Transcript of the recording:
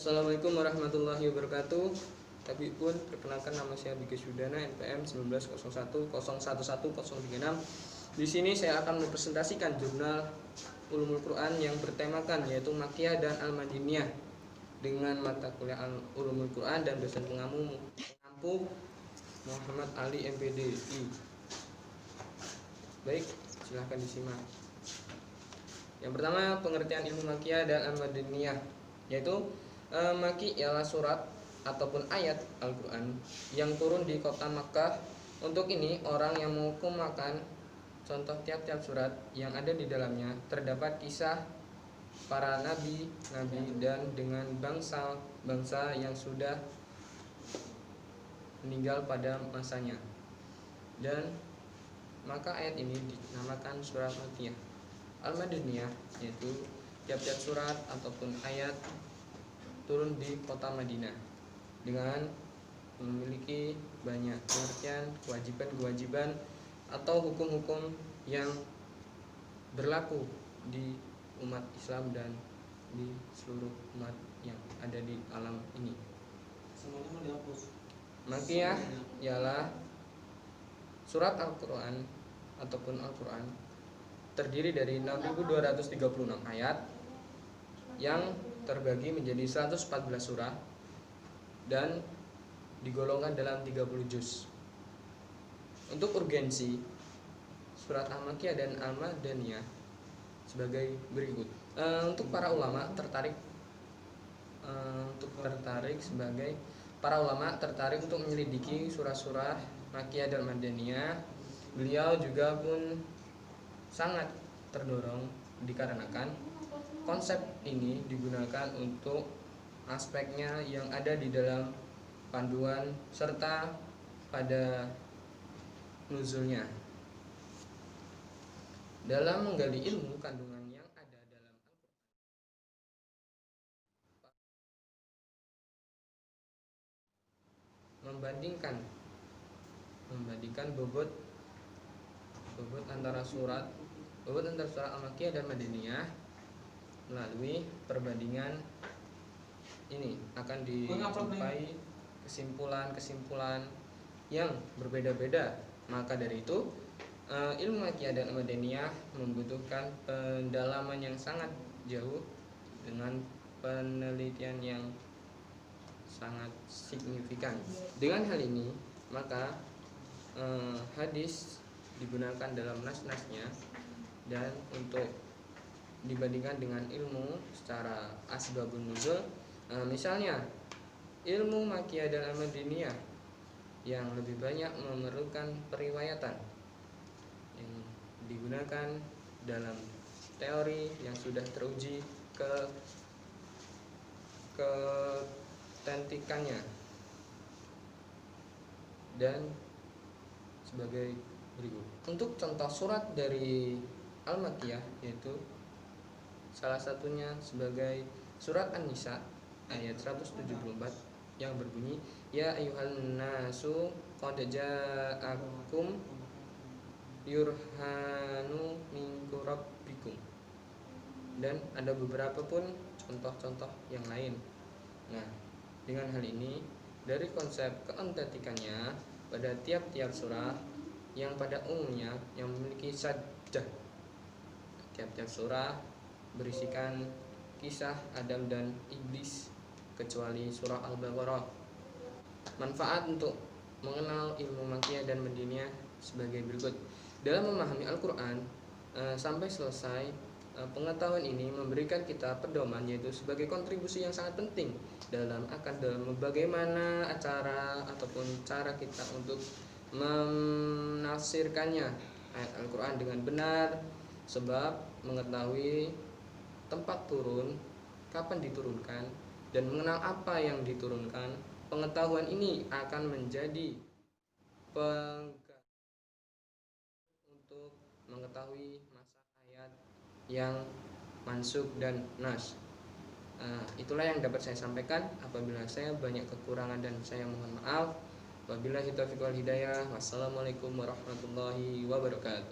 Assalamualaikum warahmatullahi wabarakatuh. Tapi pun perkenalkan, nama saya Bika Sudana, NPM 1901011036. Di sini saya akan mempresentasikan jurnal Ulumul Quran yang bertemakan yaitu Makkiyah dan Al-Madiniyah dengan mata kuliah Ulumul Quran dan dosen pengampu Muhammad Ali MPDI. Baik, silahkan disimak. Yang pertama, pengertian ilmu Makkiyah dan Al-Madiniyah, yaitu Maki ialah surat ataupun ayat Al-Quran yang turun di kota Makkah. Untuk ini, orang yang menghukumakan contoh tiap-tiap surat yang ada di dalamnya terdapat kisah para nabi dan dengan bangsa yang sudah meninggal pada masanya. Dan maka ayat ini dinamakan surat Makkiyah. Al-Madiniyah yaitu tiap-tiap surat ataupun ayat turun di kota Madinah dengan memiliki banyak pengertian, kewajiban-kewajiban atau hukum-hukum yang berlaku di umat Islam dan di seluruh umat yang ada di alam ini. Makkiyah ialah surat Al-Quran ataupun Al-Quran terdiri dari 6.236 ayat yang terbagi menjadi 114 surah dan digolongkan dalam 30 juz. Untuk urgensi surat Al-Makkiyah dan Al-Madaniyah sebagai berikut. Untuk para ulama tertarik untuk menyelidiki surah-surah Makkiyah dan Madaniyah, beliau juga pun sangat terdorong dikarenakan konsep ini digunakan untuk aspeknya yang ada di dalam panduan serta pada nuzulnya. Dalam menggali ilmu kandungan yang ada dalam Al-Quran, membandingkan bobot antara surat Al-Makkiyah dan Madaniyah. Melalui perbandingan ini akan dijumpai kesimpulan-kesimpulan yang berbeda-beda. Maka dari itu, ilmu Makkiyah dan Madaniyah membutuhkan pendalaman yang sangat jauh dengan penelitian yang sangat signifikan. Dengan hal ini, maka hadis digunakan dalam nas-nasnya, dan untuk dibandingkan dengan ilmu secara asbabun nuzul, misalnya ilmu Makkiyah dan Al-Madaniyah yang lebih banyak memerlukan periwayatan yang digunakan dalam teori yang sudah teruji keautentikannya dan sebagai berikut. Untuk contoh surat dari Al-Makkiyah, yaitu salah satunya sebagai surat An-Nisa ayat 174 yang berbunyi, ya ayyuhan nasu qad ja'akum yurhanu min rabbikum. Dan ada beberapa pun contoh-contoh yang lain. Nah, dengan hal ini dari konsep keautentikannya pada tiap-tiap surah yang pada umumnya yang memiliki sajdah. Tiap-tiap surah berisikan kisah Adam dan Iblis kecuali surah Al-Baqarah. Manfaat untuk mengenal ilmu Makkiyah dan Madaniyah sebagai berikut. Dalam memahami Al-Quran sampai selesai, pengetahuan ini memberikan kita pedoman, yaitu sebagai kontribusi yang sangat penting dalam bagaimana cara kita untuk menafsirkannya ayat Al-Quran dengan benar. Sebab mengetahui tempat turun, kapan diturunkan, dan mengenal apa yang diturunkan, pengetahuan ini akan menjadi penggerak untuk mengetahui masa ayat yang mansukh dan nas. Itulah yang dapat saya sampaikan. Apabila saya banyak kekurangan dan saya mohon maaf. Wabillahi taufiq wal hidayah. Wassalamualaikum warahmatullahi wabarakatuh.